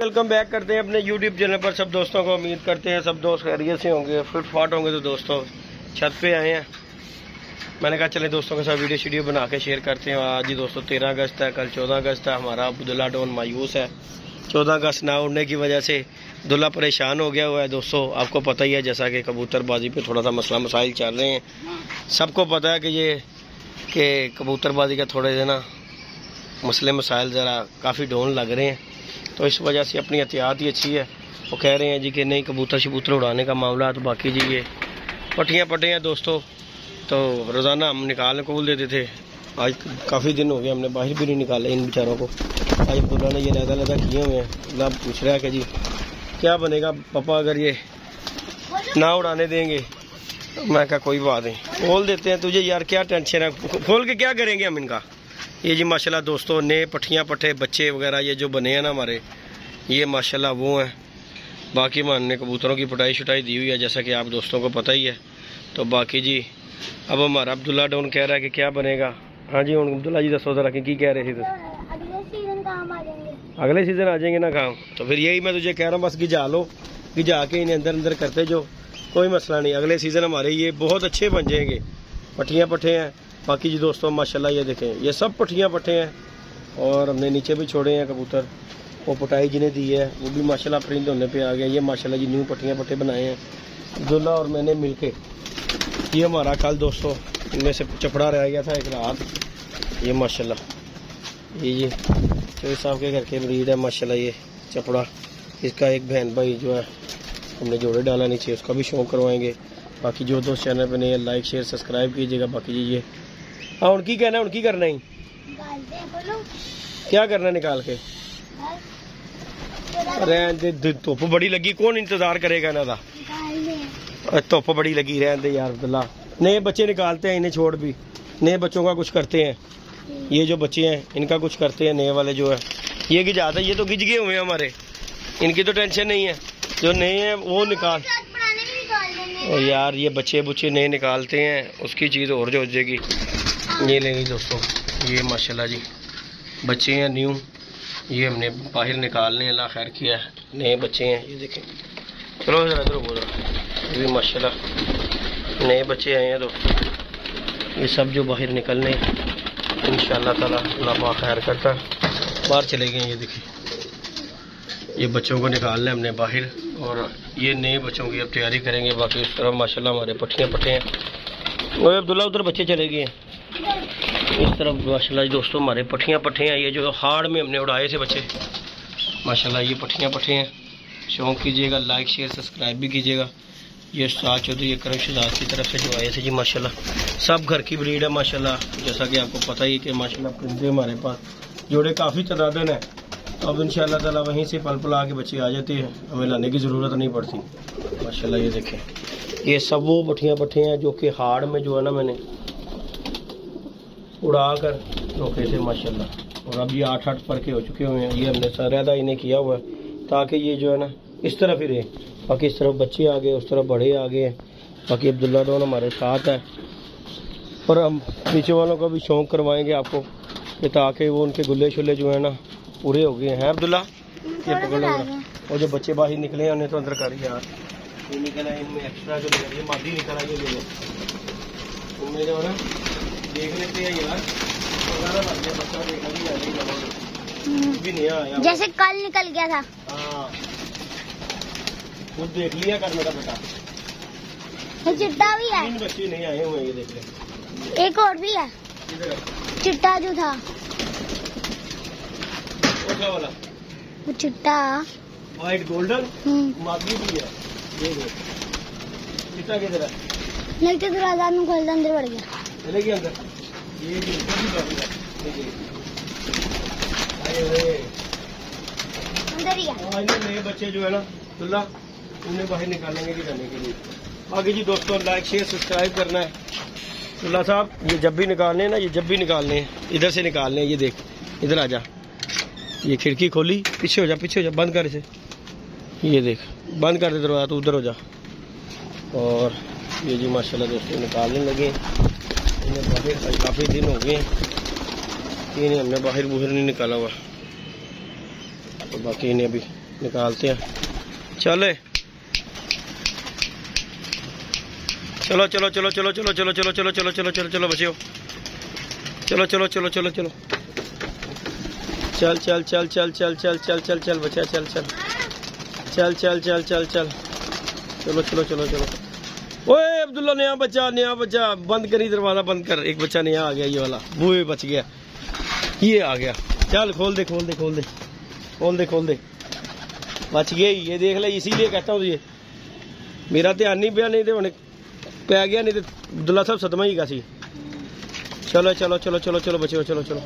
Welcome back करते हैं अपने YouTube चैनल पर सब दोस्तों को। उम्मीद करते हैं सब दोस्त खैरियत से होंगे, फिट फाट होंगे। तो दोस्तों छत पे आए हैं, मैंने कहा चले दोस्तों के साथ वीडियो बना के शेयर करते हैं। आज ही दोस्तों 13 अगस्त है, कल 14 अगस्त है। हमारा अब्दुल्ला डॉन मायूस है, 14 अगस्त ना उड़ने की वजह से अब्दुल्ला परेशान हो गया हुआ है। दोस्तों आपको पता ही है, जैसा कि कबूतरबाजी पे थोड़ा सा मसला मसाइल चल रहे हैं। सबको पता है कि कबूतरबाजी का थोड़े दिन मसले मसाइल ज़रा काफ़ी डाउन लग रहे हैं, तो इस वजह से अपनी एहतियात ही अच्छी है। वो कह रहे हैं जी कि नहीं कबूतर शबूतर उड़ाने का मामला। तो बाकी जी ये पट्टियाँ दोस्तों, तो रोज़ाना हम निकालने को बोल देते थे। आज काफ़ी दिन हो गए हमने बाहर भी नहीं निकाले इन बेचारों को। आज अब्दुल्ला ने ये लहदा किए हुए हैं। अब्दुल्ला पूछ रहा है कि जी क्या बनेगा पापा अगर ये ना उड़ाने देंगे। तो मैं कहा कोई बात नहीं, खोल देते हैं तुझे यार, क्या टेंशन है, खोल के क्या करेंगे हम इनका। ये जी माशाल्लाह दोस्तों नए पट्टियाँ पट्टे बच्चे वगैरह ये जो बने हैं ना हमारे, ये माशाल्लाह वो हैं। बाकी हमने कबूतरों की पटाई शटाई दी हुई है, जैसा कि आप दोस्तों को पता ही है। तो बाकी जी अब हमारा अब्दुल्ला डॉन कह रहा है कि क्या बनेगा। हाँ जी हूँ अब्दुल्ला जी दसो जरा की कह रहे थे। अगले सीज़न आ जाएंगे ना काम। तो फिर यही मैं तुझे कह रहा हूँ, बस गिजा लो, गिजा के इन्हें अंदर अंदर करते जो, कोई मसला नहीं। अगले सीज़न हमारे ये बहुत अच्छे बन जाएंगे। पट्टियाँ पट्टे हैं। बाकी जी दोस्तों माशाल्लाह ये देखें, ये सब पट्टियाँ पट्टे हैं। और हमने नीचे भी छोड़े हैं कबूतर, वो पटाई जिन्हें दी है वो भी माशाल्लाह परिंद होने पे आ गए। ये माशाल्लाह जी न्यू पट्टियाँ पट्टे बनाए हैं अब्दुल्ला और मैंने मिलके। ये हमारा कल दोस्तों इनमें से चपड़ा रह गया था एक रात। ये माशाल्लाह ये चौधरी साहब के घर के मरीज है माशाल्लाह। ये चपड़ा इसका एक बहन भाई जो है हमने जोड़े डाला नीचे, उसका भी शौक करवाएंगे। बाकी जो दोस्त चैनल पे नहीं है लाइक शेयर सब्सक्राइब कीजिएगा। बाकी जी ये हाँ उनकी कहना है, उनकी करना ही क्या करना निकाल के। रहने दे, धुप बड़ी लगी, कौन इंतजार करेगा ना था। धुप बड़ी लगी, रहने दे यार अब्दुल्ला। नए बच्चे निकालते हैं, इन्हें छोड़ भी नए बच्चों का कुछ करते हैं। ये जो बच्चे हैं इनका कुछ करते हैं, नए वाले जो है ये गिजाते हैं। ये तो गिज गए हुए हैं हमारे, इनकी तो टेंशन नहीं है। जो नए हैं वो निकाल, और यार ये बच्चे बुच्चे नए निकालते हैं उसकी चीज़ और जो हो जाएगी। ये लेंगे दोस्तों, ये माशाल्लाह जी बच्चे हैं न्यू, ये हमने बाहर निकालने अल्लाह खैर किया है। नए बच्चे हैं ये देखें। चलो जरा इधर बोल रहा, ये माशाल्लाह नए बच्चे आए हैं दोस्तों। ये सब जो बाहर निकलने इंशाअल्लाह ताला अल्लाह पाक खैर करता बाहर चले गए। ये देखिए ये बच्चों को निकालना है हमने बाहर, और ये नए बच्चों की अब तैयारी करेंगे। बाकी इस तरफ माशाल्लाह हमारे पट्टियाँ पट्टे हैं। और अब्दुल्ला उधर बच्चे चले गए हैं। इस तरफ माशाल्लाह दोस्तों हमारे पट्टियाँ पट्टे हैं। ये जो हाड़ में हमने उड़ाए थे बच्चे माशाल्लाह, ये पट्टियाँ पट्टे हैं। शौक़ कीजिएगा, लाइक शेयर सब्सक्राइब भी कीजिएगा। ये साथ चौधरी ये करम शहजाद की तरफ से जो आए थे जी माशाल्लाह, सब घर की ब्रीड है माशाल्लाह। जैसा कि आपको पता ही कि माशाल्लाह परिंदे हमारे पास जोड़े काफ़ी तादाद हैं। तो अब इंशाअल्लाह ताला वहीं से पल पल आके बच्चे आ जाते हैं, हमें लाने की ज़रूरत नहीं पड़ती माशाल्लाह। ये देखें ये सब वो पट्टियाँ पट्टे हैं जो कि हाड़ में जो है ना मैंने उड़ा कर रोके थे माशाल्लाह। और अब ये 8-8 पर के हो चुके हुए हैं। ये हमने सरहदा इन्हें किया हुआ है ताकि ये जो है ना इस तरफ ही रहे। बाकी इस तरफ बच्चे आ गए, उस तरफ बड़े आ गए। बाकी अब्दुल्ला डॉन हमारे साथ है, और हम पीछे वालों का भी शौक़ करवाएंगे आपको कि ताकि वो उनके गुल्ले शुल्ले जो है ना पूरे हो गए हैं। अब्दुल्ला ये पकड़ लो, और जो बच्चे बाहर निकले हैं उन्हें तो अंदर कर यार। ये निकला इनमें एक्स्ट्रा जो ये मादी निकला ये ले लो, उनमें जो है ना देख लेते हैं यार। बच्चा भी नहीं आया, जैसे कल निकल गया था। हाँ खुद देख लिया कर मेरा बेटा। चिट्टा भी है, 3 बच्चे नहीं आए हुए ये देख ले। एक और भी है चिट्टा जो था वाला, वो चिट्टा व्हाइट गोल्डन मादी भी है। ये चिट्टा किधर है? नहीं तो दरवाजा में खोल अंदर बढ़ गया, चले गए अंदर। ये भी अंदर ही है। नए बच्चे जो है ना अब्दुल्ला उन्हें बाहर निकालेंगे कि जाने के लिए। आगे जी दोस्तों लाइक शेयर सब्सक्राइब करना है। अब्दुल्ला साहब ये जब भी निकालने हैं ना, ये जब भी निकालने हैं इधर से निकालने हैं। ये देख इधर आ जा, ये खिड़की खोली, पीछे हो जा, पीछे हो जा, बंद कर इसे। ये देख बंद कर दे दरवाजा, तो उधर हो जा। और ये जी माशाल्लाह दोस्तों निकालने लगे इन्हें बाहर। काफ़ी दिन हो गए इन्हें हमने बाहर बुहर नहीं निकाला हुआ, तो बाकी इन्हें अभी निकालते हैं। चले चलो चलो चलो चलो चलो चलो चलो चलो चलो चलो चलो चलो बच्चों, चलो चलो चलो चलो चलो चल चल चल चल चल चल चल चल चल बच्चा चल चल चल चल चल चल चल चलो चलो चलो चलो। ओए अब्दुल्ला नया बच्चा बंद करी, दरवाजा बंद कर। एक बच्चा नया आ गया, ये वाला बूहे बच गया, ये आ गया। चल खोल दे खोल दे खोल दे खोल दे खोल दे, बच गया ही ये, देख ले। इसीलिए कहता हूँ ये मेरा ध्यान नहीं पिया, नहीं तो उन्हें पै गया, नहीं तो अब्दुल्ला साहब सदमा ही का सी। चलो चलो चलो चलो चलो बच्चों चलो चलो।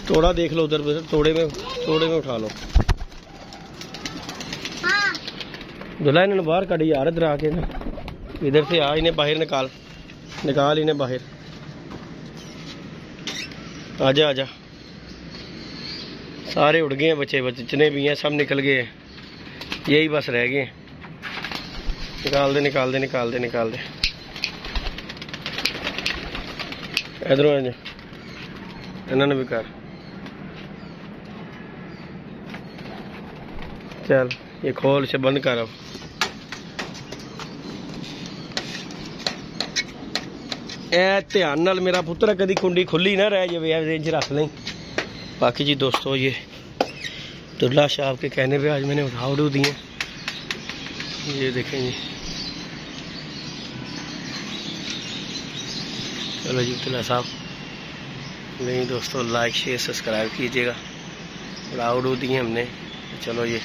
थोड़ा देख लो उधर, तोड़े में उठा लो। दुल्हा इन्हें बाहर काटी यार, इधर आके ना, इधर से आ, इन्हें बाहर निकाल इन्हें बाहर। आजा आजा, सारे उड़ गए हैं बच्चे जितने भी हैं, सब निकल गए हैं, यही बस रह गए। निकाल दे निकाल दे निकाल दे निकाल दे, इधरों आ, इन्होंने भी कर। चल ये खोल से बंद कर। अब ध्यान नाल मेरा पुत्र, कदी कुंडी खुली ना रह जाए, रेंज रख लें। बाकी जी दोस्तों, ये अब्दुल्ला साहब के कहने पे आज मैंने उड़ा दिए, ये देखें जी। चलो जी अब्दुल्ला साहब, नहीं दोस्तों लाइक शेयर सब्सक्राइब कीजिएगा। उड़ा दिए हमने। चलो ये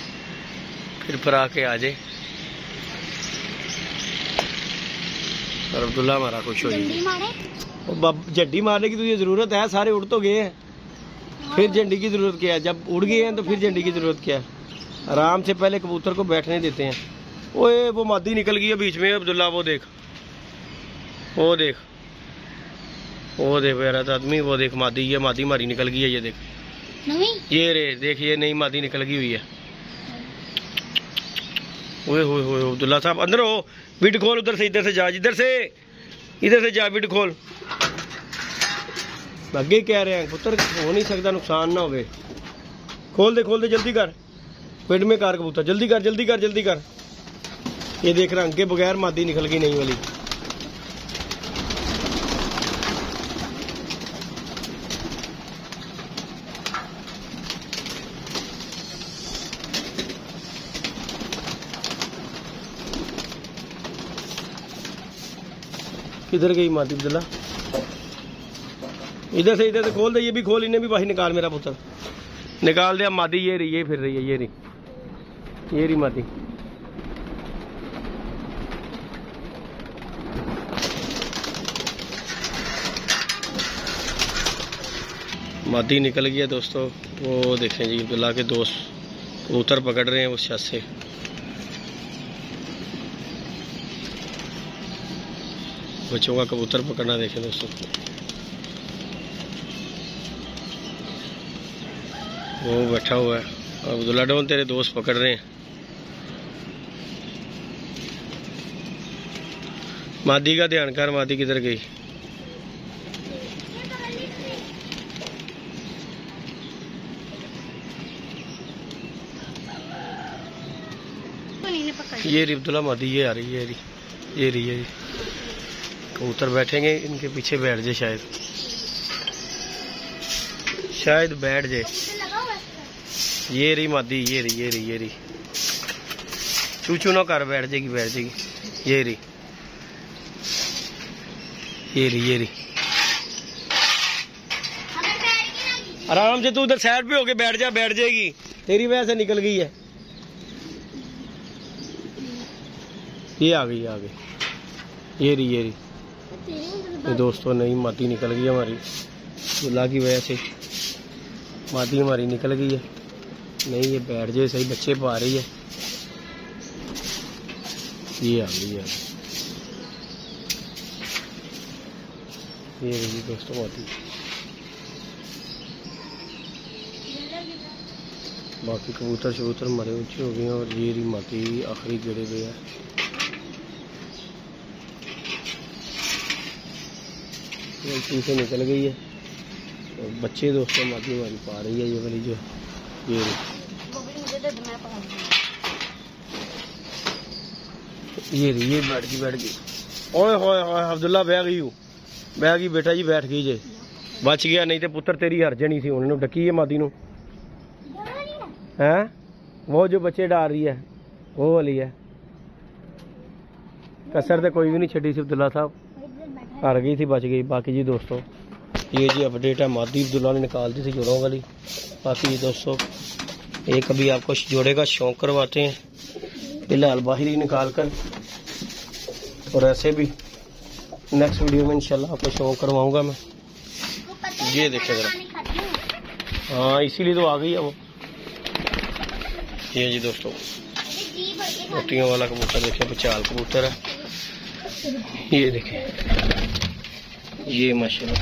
फिर पर आके आ जाए और अब्दुल्ला हमारा खुश हो जाए। झंडी मारने की तो ये जरूरत है, सारे उड़ तो गए हैं, फिर झंडी की जरूरत क्या है? जब उड़ गए हैं तो फिर झंडी की जरूरत क्या है? आराम से पहले कबूतर को बैठने देते हैं। ओए वो मादी निकल गई है बीच में अब्दुल्ला, वो देख वो देख वो देख मेरा आदमी, वो देख मादी, ये मादी मारी निकल गई है, ये देख नहीं? ये रे देख, ये नई मादी निकल गई हुई है। ओए होए होए अब्दुल्ला साहब अंदर हो, बिड खोल उधर से, इधर से जा, इधर से जा, बिड खोल। आगे कह रहे हैं पुत्र हो नहीं सकता, नुकसान ना होवे। खोल दे जल्दी कर, बिड में कार कबूतर, जल्दी कर जल्दी कर जल्दी कर। ये देख रंग के बगैर मादी निकल गई नई वाली। किधर गई मादी अब्दुल्ला? इधर से खोल दे, ये भी खोल, इन्हें भी बाहर निकाल मेरा पुत्र, निकाल दे। मादी ये रही, ये फिर रही है, ये रही मादी। मादी निकल गया दोस्तों। वो देखें जी अब्दुल्ला के दोस्त कबूतर पकड़ रहे हैं उस छत से। बच्चों का कबूतर पकड़ना देखें दोस्तों, वो बैठा हुआ है। अब्दुल्ला डोन तेरे दोस्त पकड़ रहे हैं। मादी का ध्यान कर, मादी किधर गई? ये रही अब्दुल्ला मादी, ये आ रही है, ये रही है। कबूतर बैठेंगे इनके पीछे, बैठ जाए शायद बैठ जाए। ये रही मादी, ये रही चूचू ना कर, बैठ जाएगी। ये रही आराम से, तू उधर साइड पे होके बैठ जाएगी, तेरी वजह से निकल गई है। ये आ गई ये रही ये दोस्तों, नई मादी निकल गई हमारी, अब्दुल्ला की वजह से मादी हमारी निकल गई है। नहीं ये बैठ जाए सही, बच्चे पा रही है। ये आ गई ये रही दोस्तों मादी। बाकी कबूतर मरे ऊंचे हो गए हैं, और ये रही मादी आखिरी गेड़े पे है। गलती से निकल गई है। तो बच्चे दोस्तों मादी हमारी पा रही है ये वाली जो ये ये बैठ गई। ओए होए होए अब्दुल्ला बह गई बेटा जी बैठ गई जे बच गया, नहीं तो पुत्र तेरी हर जनी सी उन्होंने डकी है मादी नू है। वो जो बच्चे डाल रही है वो वाली है। कसर तो कोई भी नहीं छड़ी सी अब्दुल्ला साहब, हार गई थी बच गई। बाकी जी दोस्तों ये जी अपडेट है मादी अब्दुल्ला ने निकाल दी थी जोड़ों वाली। बाकी जी दोस्तों एक कभी आपको जोड़े का शौक करवाते हैं फिलहाल बाहर ही निकाल कर, और ऐसे भी नेक्स्ट वीडियो में इंशाल्लाह आपको शौक करवाऊंगा मैं। ये देखे जरा, हाँ इसीलिए तो आ गई है वो। ये जी दोस्तों मोतियों वाला कबूतर देखे, पचाल कबूतर है ये देखे, ये माशाल्लाह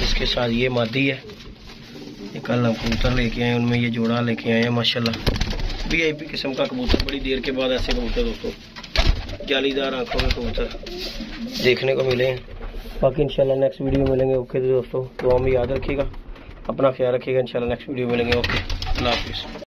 इसके साथ ये मादी है। ये कल हम कबूतर लेके आए, उनमें ये जोड़ा लेके आए हैं माशाल्लाह। VIP किस्म का कबूतर, बड़ी देर के बाद ऐसे कबूतर दोस्तों जालीदार आंखों में कबूतर देखने को मिले हैं। बाकी इंशाल्लाह नेक्स्ट वीडियो मिलेंगे। ओके दोस्तों, दुआ में याद रखिएगा, अपना ख्याल रखिएगा। इंशाल्लाह नेक्स्ट वीडियो मिलेंगे। ओके, अल्लाह हाफिज़।